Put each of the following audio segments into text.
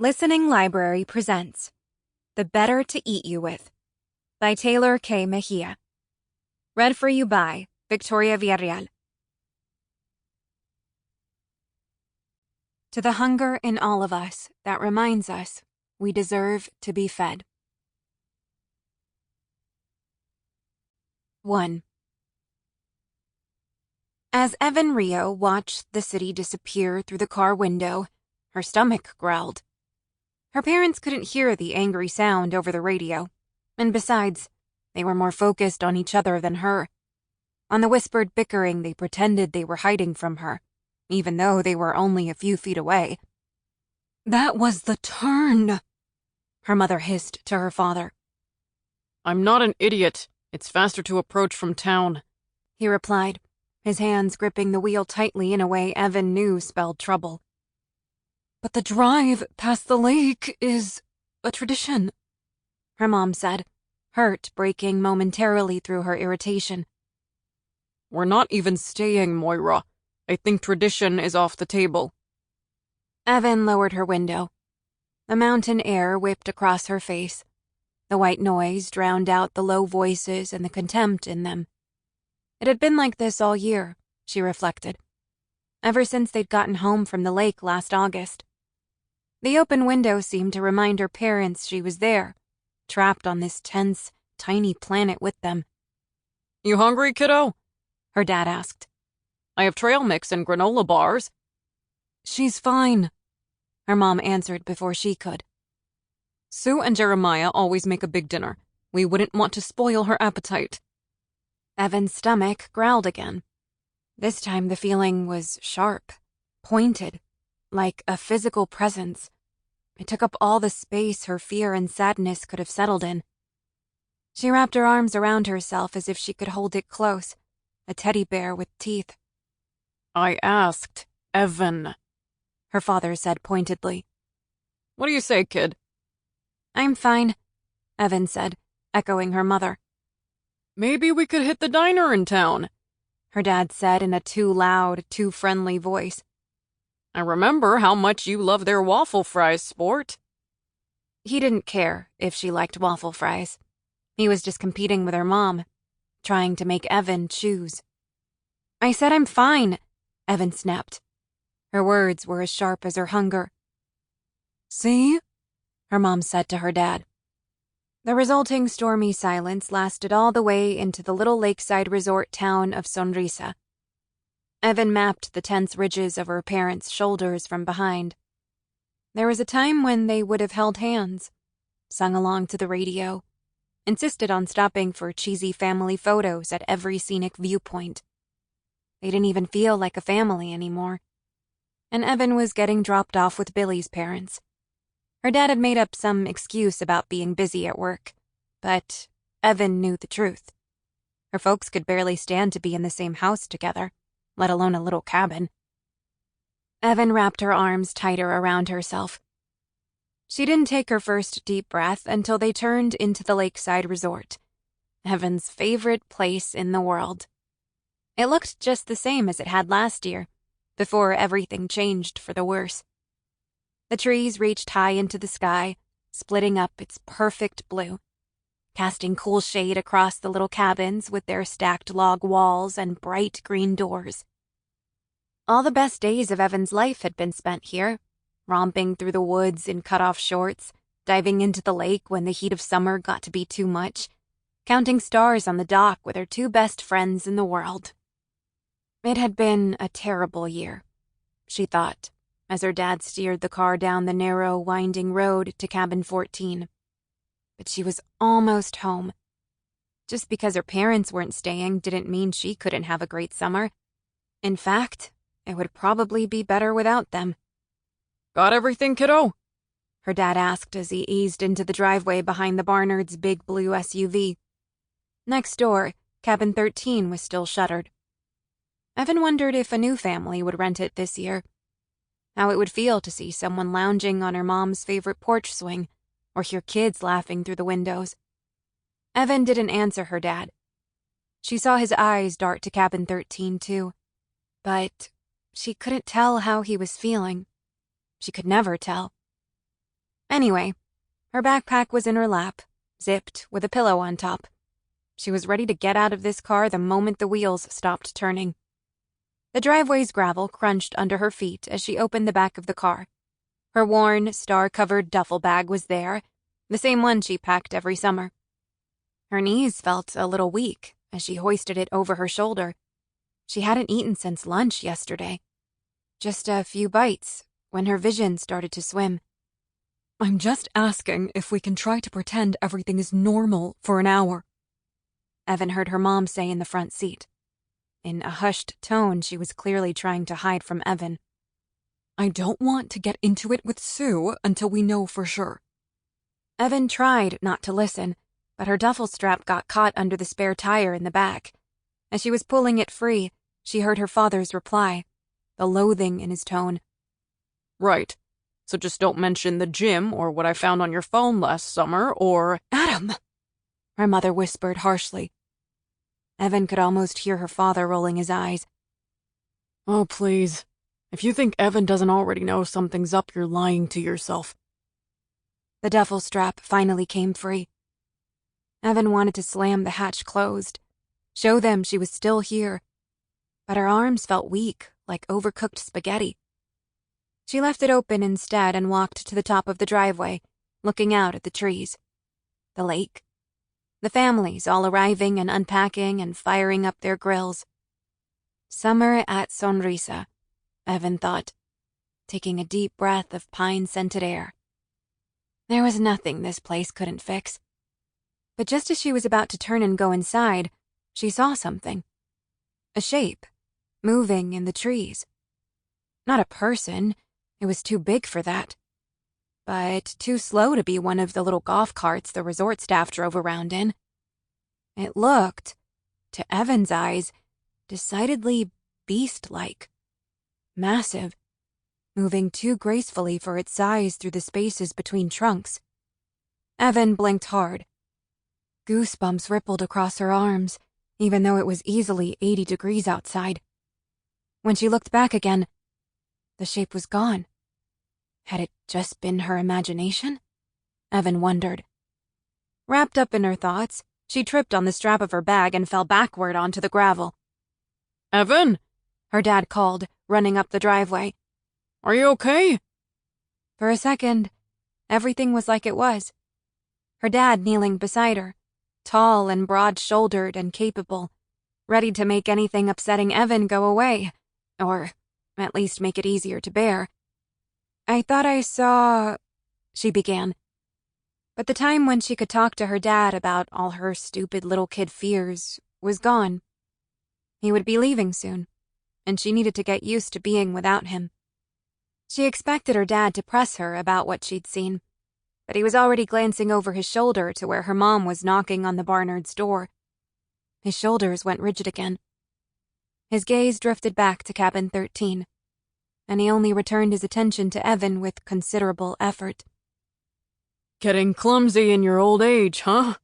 Listening Library presents The Better to Eat You With by Tehlor Kay Mejia. Read for you by Victoria Villarreal. To the hunger in all of us that reminds us we deserve to be fed. 1. As Evan Rio watched the city disappear through the car window, her stomach growled. Her parents couldn't hear the angry sound over the radio, and besides, they were more focused on each other than her. On the whispered bickering they pretended they were hiding from her, even though they were only a few feet away. "That was the turn," her mother hissed to her father. "I'm not an idiot. It's faster to approach from town," he replied, his hands gripping the wheel tightly in a way Evan knew spelled trouble. "But the drive past the lake is a tradition," her mom said, hurt breaking momentarily through her irritation. "We're not even staying, Moira. I think tradition is off the table." Evan lowered her window. The mountain air whipped across her face. The white noise drowned out the low voices and the contempt in them. It had been like this all year, she reflected, ever since they'd gotten home from the lake last August. The open window seemed to remind her parents she was there, trapped on this tense, tiny planet with them. "You hungry, kiddo?" her dad asked. "I have trail mix and granola bars." "She's fine," her mom answered before she could. "Sue and Jeremiah always make a big dinner. We wouldn't want to spoil her appetite." Evan's stomach growled again. This time the feeling was sharp, pointed, like a physical presence. It took up all the space her fear and sadness could have settled in. She wrapped her arms around herself as if she could hold it close, a teddy bear with teeth. "I asked Evan," her father said pointedly. "What do you say, kid?" "I'm fine," Evan said, echoing her mother. "Maybe we could hit the diner in town," her dad said in a too loud, too friendly voice. "I remember how much you love their waffle fries, sport." He didn't care if she liked waffle fries. He was just competing with her mom, trying to make Evan choose. "I said I'm fine," Evan snapped. Her words were as sharp as her hunger. "See?" her mom said to her dad. The resulting stormy silence lasted all the way into the little lakeside resort town of Sonrisa. Evan mapped the tense ridges of her parents' shoulders from behind. There was a time when they would have held hands, sung along to the radio, insisted on stopping for cheesy family photos at every scenic viewpoint. They didn't even feel like a family anymore. And Evan was getting dropped off with Billie's parents. Her dad had made up some excuse about being busy at work, but Evan knew the truth. Her folks could barely stand to be in the same house together, let alone a little cabin. Evan wrapped her arms tighter around herself. She didn't take her first deep breath until they turned into the lakeside resort, Evan's favorite place in the world. It looked just the same as it had last year, before everything changed for the worse. The trees reached high into the sky, splitting up its perfect blue, casting cool shade across the little cabins with their stacked log walls and bright green doors. All the best days of Evan's life had been spent here, romping through the woods in cut-off shorts, diving into the lake when the heat of summer got to be too much, counting stars on the dock with her two best friends in the world. It had been a terrible year, she thought, as her dad steered the car down the narrow, winding road to cabin 14. But she was almost home. Just because her parents weren't staying didn't mean she couldn't have a great summer. In fact, it would probably be better without them. "Got everything, kiddo?" her dad asked as he eased into the driveway behind the Barnard's big blue SUV. Next door, cabin 13 was still shuttered. Evan wondered if a new family would rent it this year. How it would feel to see someone lounging on her mom's favorite porch swing, or hear kids laughing through the windows. Evan didn't answer her dad. She saw his eyes dart to cabin 13 too, but she couldn't tell how he was feeling. She could never tell. Anyway, her backpack was in her lap, zipped with a pillow on top. She was ready to get out of this car the moment the wheels stopped turning. The driveway's gravel crunched under her feet as she opened the back of the car. Her worn, star-covered duffel bag was there, the same one she packed every summer. Her knees felt a little weak as she hoisted it over her shoulder. She hadn't eaten since lunch yesterday. Just a few bites when her vision started to swim. I'm just asking if we can try to pretend everything is normal for an hour, Evan heard her mom say in the front seat. In a hushed tone, she was clearly trying to hide from Evan. I don't want to get into it with Sue until we know for sure. Evan tried not to listen, but her duffel strap got caught under the spare tire in the back. As she was pulling it free, she heard her father's reply, the loathing in his tone. Right. So just don't mention the gym or what I found on your phone last summer or— Adam! Her mother whispered harshly. Evan could almost hear her father rolling his eyes. Oh, please. If you think Evan doesn't already know something's up, you're lying to yourself. The duffel strap finally came free. Evan wanted to slam the hatch closed, show them she was still here, but her arms felt weak, like overcooked spaghetti. She left it open instead and walked to the top of the driveway, looking out at the trees, the lake, the families all arriving and unpacking and firing up their grills. Summer at Sonrisa, Evan thought, taking a deep breath of pine-scented air. There was nothing this place couldn't fix. But just as she was about to turn and go inside, she saw something. A shape, moving in the trees. Not a person, it was too big for that. But too slow to be one of the little golf carts the resort staff drove around in. It looked, to Evan's eyes, decidedly beast-like. Massive, moving too gracefully for its size through the spaces between trunks. Evan blinked hard. Goosebumps rippled across her arms, even though it was easily 80 degrees outside. When she looked back again, the shape was gone. Had it just been her imagination? Evan wondered. Wrapped up in her thoughts, she tripped on the strap of her bag and fell backward onto the gravel. Evan! Her dad called, running up the driveway. Are you okay? For a second, everything was like it was. Her dad kneeling beside her, tall and broad-shouldered and capable, ready to make anything upsetting Evan go away, or at least make it easier to bear. I thought I saw, she began. But the time when she could talk to her dad about all her stupid little kid fears was gone. He would be leaving soon, and she needed to get used to being without him. She expected her dad to press her about what she'd seen, but he was already glancing over his shoulder to where her mom was knocking on the Barnard's door. His shoulders went rigid again. His gaze drifted back to cabin 13, and he only returned his attention to Evan with considerable effort. Getting clumsy in your old age, huh?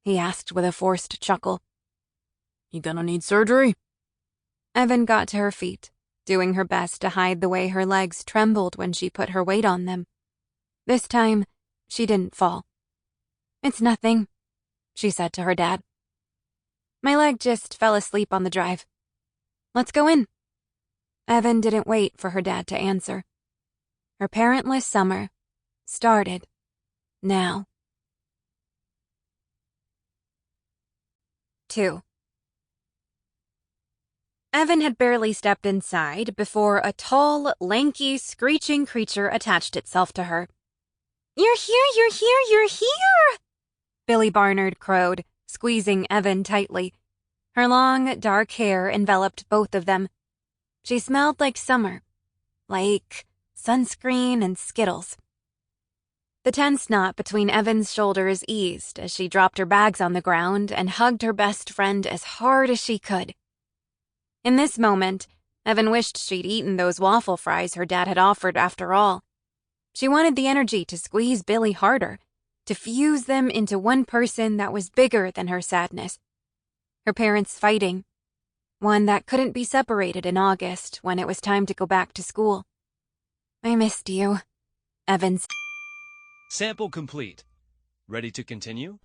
He asked with a forced chuckle. You gonna need surgery? Evan got to her feet, doing her best to hide the way her legs trembled when she put her weight on them. This time, she didn't fall. It's nothing, she said to her dad. My leg just fell asleep on the drive. Let's go in. Evan didn't wait for her dad to answer. Her parentless summer started now. 2. Evan had barely stepped inside before a tall, lanky, screeching creature attached itself to her. You're here, you're here, you're here! Billie Barnard crowed, squeezing Evan tightly. Her long, dark hair enveloped both of them. She smelled like summer, like sunscreen and Skittles. The tense knot between Evan's shoulders eased as she dropped her bags on the ground and hugged her best friend as hard as she could. In this moment, Evan wished she'd eaten those waffle fries her dad had offered after all. She wanted the energy to squeeze Billie harder, to fuse them into one person that was bigger than her sadness. Her parents fighting, one that couldn't be separated in August when it was time to go back to school. I missed you, Evan said. Sample complete. Ready to continue?